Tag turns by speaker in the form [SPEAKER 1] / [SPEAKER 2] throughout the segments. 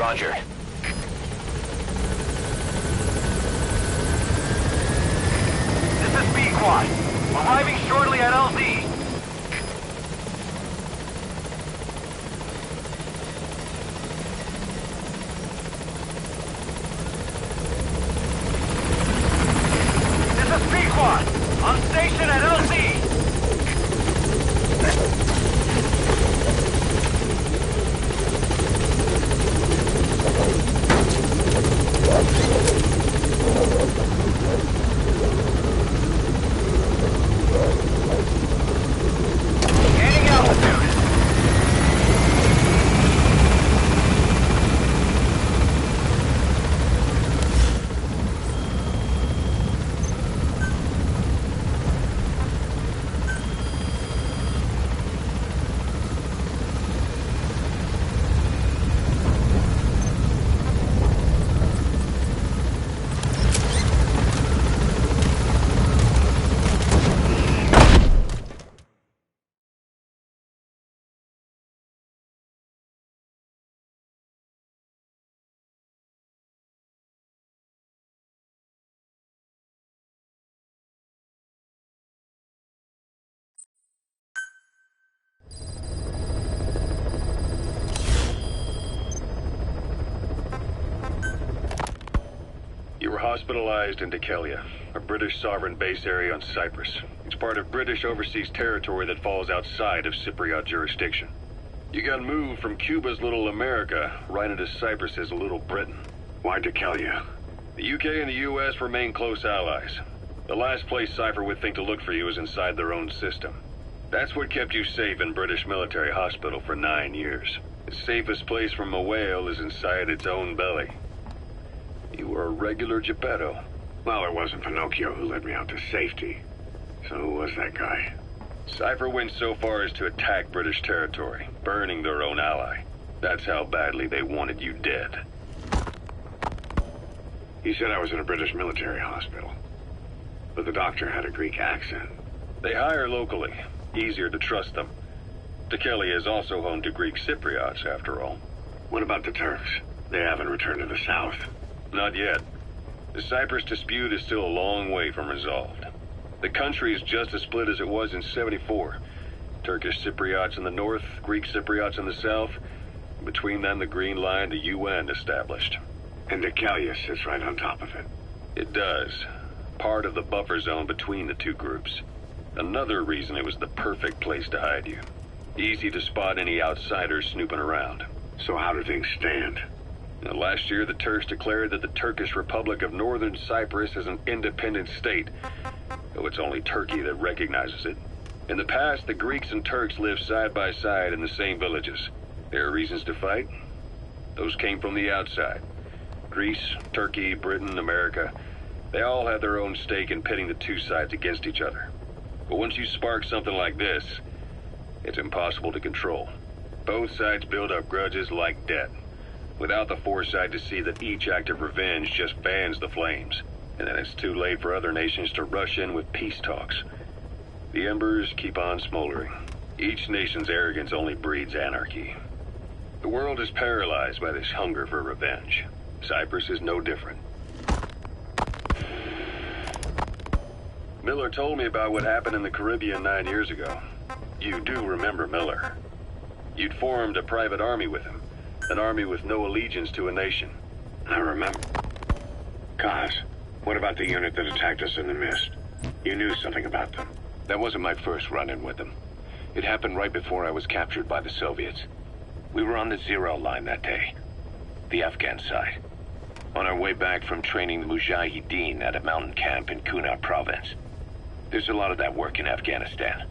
[SPEAKER 1] Roger.
[SPEAKER 2] This is B-Quad. Arriving shortly at LZ. This is B-Quad. On station at LZ. Gaining altitude.
[SPEAKER 3] You were hospitalized in Dikelia, a British sovereign base area on Cyprus. It's part of British overseas territory that falls outside of Cypriot jurisdiction. You got moved from Cuba's Little America right into Cyprus's Little Britain. Why Dikelia? The UK and the US remain close allies. The last place Cypher would think to look for you is inside their own system. That's what kept you safe in British military hospital for 9 years. The safest place from a whale is inside its own belly. You were a regular Geppetto.
[SPEAKER 4] Well, it wasn't Pinocchio who led me out to safety. So who was that guy?
[SPEAKER 3] Cypher went so far as to attack British territory, burning their own ally. That's how badly they wanted you dead.
[SPEAKER 4] He said I was in a British military hospital. But the doctor had a Greek accent.
[SPEAKER 3] They hire locally. Easier to trust them. Dikelia is also home to Greek Cypriots, after all.
[SPEAKER 4] What about the Turks? They haven't returned to the south.
[SPEAKER 3] Not yet. The Cyprus dispute is still a long way from resolved. The country is just as split as it was in '74. Turkish Cypriots in the north, Greek Cypriots in the south. Between them, the Green Line, the UN established.
[SPEAKER 4] And Dikelia sits right on top of it.
[SPEAKER 3] It does. Part of the buffer zone between the two groups. Another reason it was the perfect place to hide you. Easy to spot any outsiders snooping around.
[SPEAKER 4] So how do things stand?
[SPEAKER 3] Now, last year, the Turks declared that the Turkish Republic of Northern Cyprus is an independent state, though it's only Turkey that recognizes it. In the past, the Greeks and Turks lived side by side in the same villages. There are reasons to fight. Those came from the outside. Greece, Turkey, Britain, America, they all had their own stake in pitting the two sides against each other. But once you spark something like this, it's impossible to control. Both sides build up grudges like debt, without the foresight to see that each act of revenge just fans the flames. And then it's too late for other nations to rush in with peace talks. The embers keep on smoldering. Each nation's arrogance only breeds anarchy. The world is paralyzed by this hunger for revenge. Cyprus is no different. Miller told me about what happened in the Caribbean 9 years ago. You do remember Miller. You'd formed a private army with him. An army with no allegiance to a nation.
[SPEAKER 4] I remember. Kaz, what about the unit that attacked us in the mist? You knew something about them.
[SPEAKER 1] That wasn't my first run-in with them. It happened right before I was captured by the Soviets. We were on the Zero line that day. The Afghan side. On our way back from training the Mujahideen at a mountain camp in Kunar province. There's a lot of that work in Afghanistan.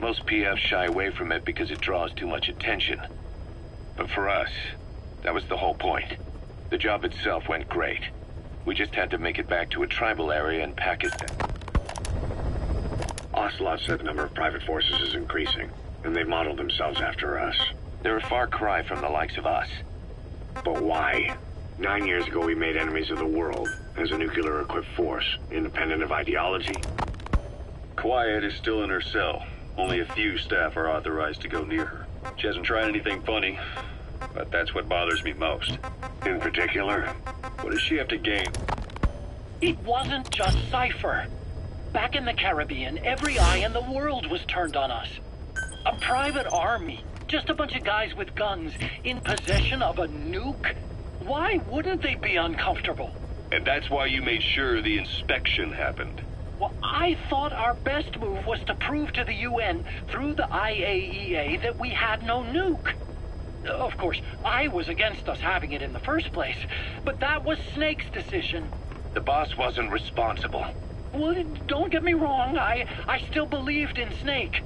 [SPEAKER 1] Most PFs shy away from it because it draws too much attention. But for us, that was the whole point. The job itself went great. We just had to make it back to a tribal area in Pakistan.
[SPEAKER 4] Ocelot said the number of private forces is increasing, and they modeled themselves after us.
[SPEAKER 1] They're a far cry from the likes of us.
[SPEAKER 4] But why? 9 years ago we made enemies of the world as a nuclear-equipped force, independent of ideology.
[SPEAKER 3] Quiet is still in her cell. Only a few staff are authorized to go near her. She hasn't tried anything funny. but that's what bothers me most.
[SPEAKER 4] In particular?
[SPEAKER 3] What does she have to gain?
[SPEAKER 5] It wasn't just Cypher. Back in the Caribbean, every eye in the world was turned on us. A private army, just a bunch of guys with guns, in possession of a nuke? Why wouldn't they be uncomfortable?
[SPEAKER 3] And that's why you made sure the inspection happened.
[SPEAKER 5] Well, I thought our best move was to prove to the UN through the IAEA that we had no nuke. Of course, I was against us having it in the first place, but that was Snake's decision.
[SPEAKER 1] The boss wasn't responsible.
[SPEAKER 5] Well, don't get me wrong, I still believed in Snake.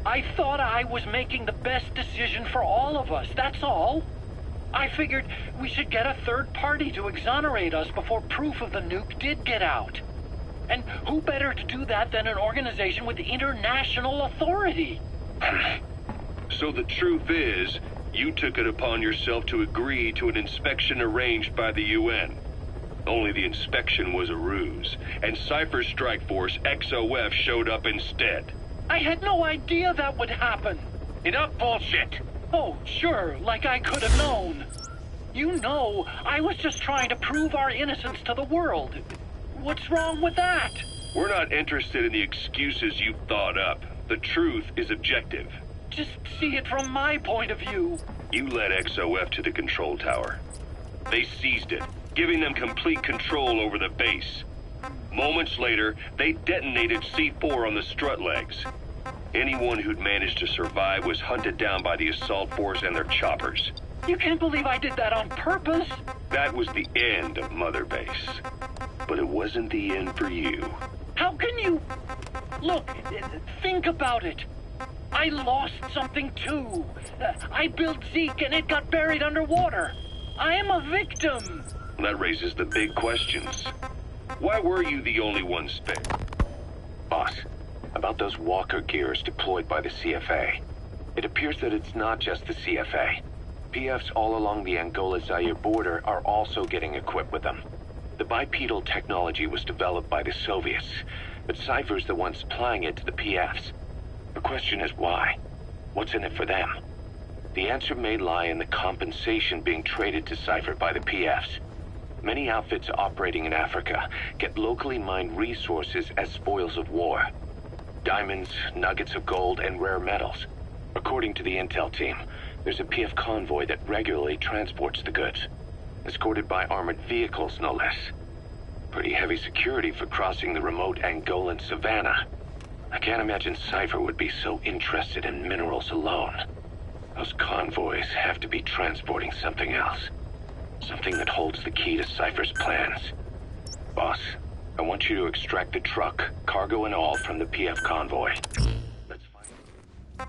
[SPEAKER 5] I thought I was making the best decision for all of us, that's all. I figured we should get a third party to exonerate us before proof of the nuke did get out. And who better to do that than an organization with international authority?
[SPEAKER 3] So the truth is, you took it upon yourself to agree to an inspection arranged by the UN. Only the inspection was a ruse, and Cypher's strike force, XOF, showed up instead.
[SPEAKER 5] I had no idea that would happen.
[SPEAKER 1] Enough bullshit!
[SPEAKER 5] Oh, sure, like I could have known. You know, I was just trying to prove our innocence to the world. What's wrong with that?
[SPEAKER 3] We're not interested in the excuses you thought up. The truth is objective.
[SPEAKER 5] Just see it from my point of view.
[SPEAKER 3] You led XOF to the control tower. They seized it, giving them complete control over the base. Moments later, they detonated C4 on the strut legs. Anyone who'd managed to survive was hunted down by the assault force and their choppers.
[SPEAKER 5] You can't believe I did that on purpose.
[SPEAKER 3] That was the end of Mother Base. But it wasn't the end for you.
[SPEAKER 5] How can you... Look, think about it. I lost something too. I built Zeke and it got buried underwater. I am a victim.
[SPEAKER 3] That raises the big questions. Why were you the only one spared?
[SPEAKER 1] Boss, about those walker gears deployed by the CFA. It appears that it's not just the CFA. PFs all along the Angola-Zaire border are also getting equipped with them. The bipedal technology was developed by the Soviets, but Cypher's the one supplying it to the PFs. The question is why? What's in it for them? The answer may lie in the compensation being traded to Cypher by the PFs. Many outfits operating in Africa get locally mined resources as spoils of war. Diamonds, nuggets of gold, and rare metals. According to the intel team, there's a PF convoy that regularly transports the goods, escorted by armored vehicles, no less. Pretty heavy security for crossing the remote Angolan savannah. I can't imagine Cypher would be so interested in minerals alone. Those convoys have to be transporting something else. Something that holds the key to Cypher's plans. Boss, I want you to extract the truck, cargo and all, from the PF convoy. Let's find...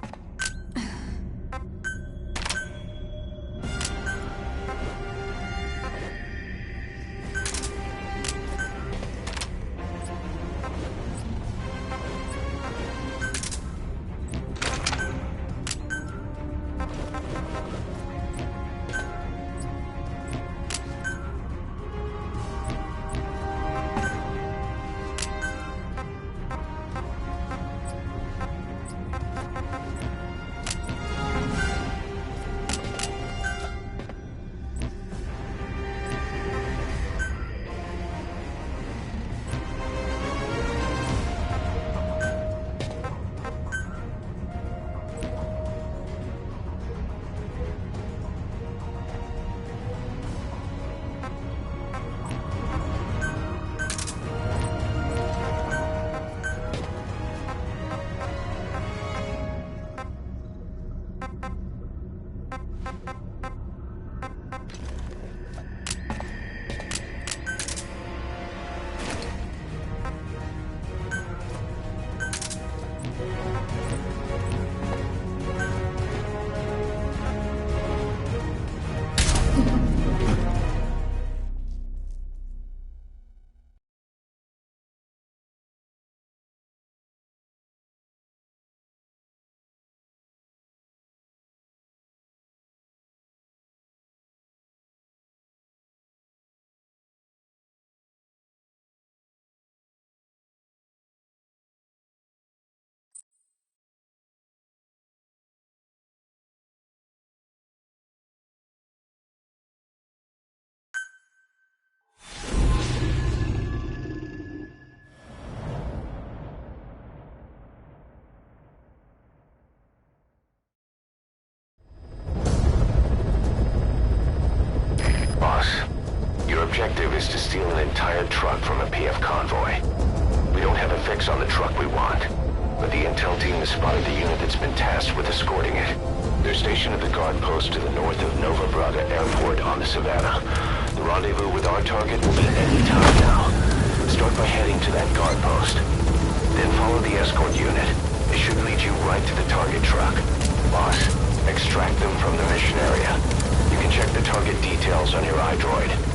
[SPEAKER 1] steal an entire truck from a PF convoy. We don't have a fix on the truck we want, but the intel team has spotted the unit that's been tasked with escorting it. They're stationed at the guard post to the north of Nova Braga Airport on the Savannah. The rendezvous with our target will be any time now. Start by heading to that guard post. Then follow the escort unit. It should lead you right to the target truck. Boss, extract them from the mission area. You can check the target details on your iDroid.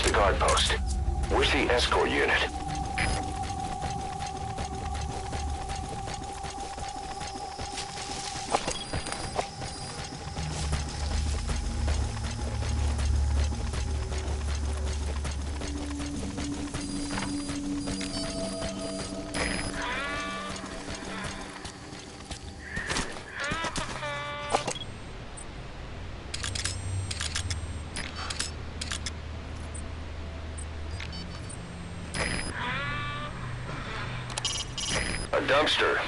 [SPEAKER 1] The guard post. Where's the escort unit? Dumpster.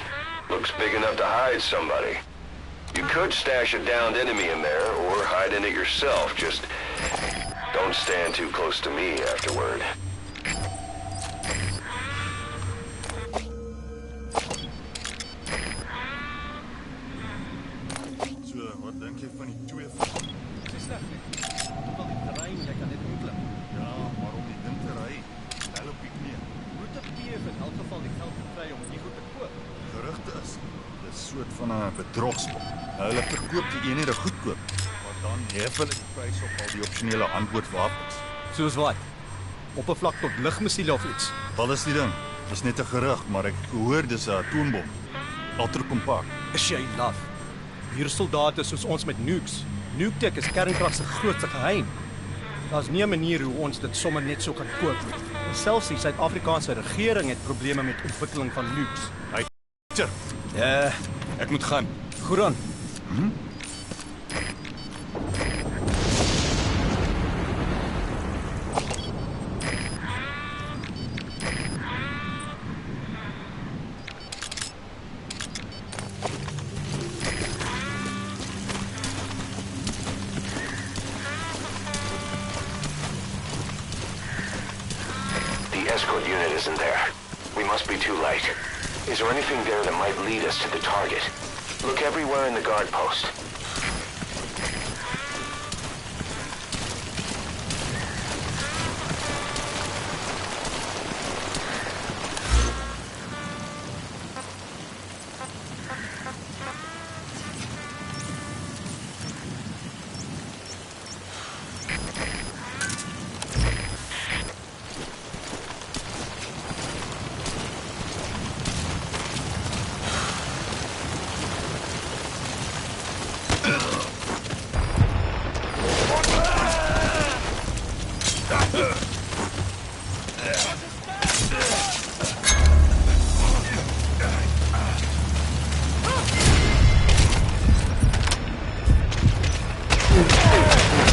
[SPEAKER 1] Looks big enough to hide somebody. You could stash a downed enemy in there, or hide in it yourself. Just don't stand too close to me afterward.
[SPEAKER 6] So, wat dink jy van die twee? Dis sleg nie. Op al die terrein, jy kan net inklim. Ja, maar om die ding te ry, stel op die knie. Moet ek PF in elk geval die geld kry om die goed te koop? Gerugte is, dis soort van 'n bedrogspel. Hulle verkoop die eenhede goedkoop, maar dan hef hulle die prys op al die opsionele handboodwapens.
[SPEAKER 7] Soos wat? Oppervlak tot lugmissiele of iets?
[SPEAKER 6] Wat is die ding? Dis net 'n gerug, maar ek hoor dis 'n atoombom. Ultra kompak.
[SPEAKER 7] Is jy laf? Hier soldate soos ons met nukes. Nuke-tech is kernkrag se grootste geheim. Daar's nie 'n manier hoe ons dit sommer net so kan koop nie. Selfs die Suid-Afrikaanse regering het probleme met ontwikkeling van nukes.
[SPEAKER 6] Hey, tjie.
[SPEAKER 7] Ja,
[SPEAKER 6] Ek moet gaan.
[SPEAKER 7] goed dan.
[SPEAKER 1] The escort unit isn't there. We must be too late. Is there anything there that might lead us to the target? Look everywhere in the guard post.
[SPEAKER 3] Ugh.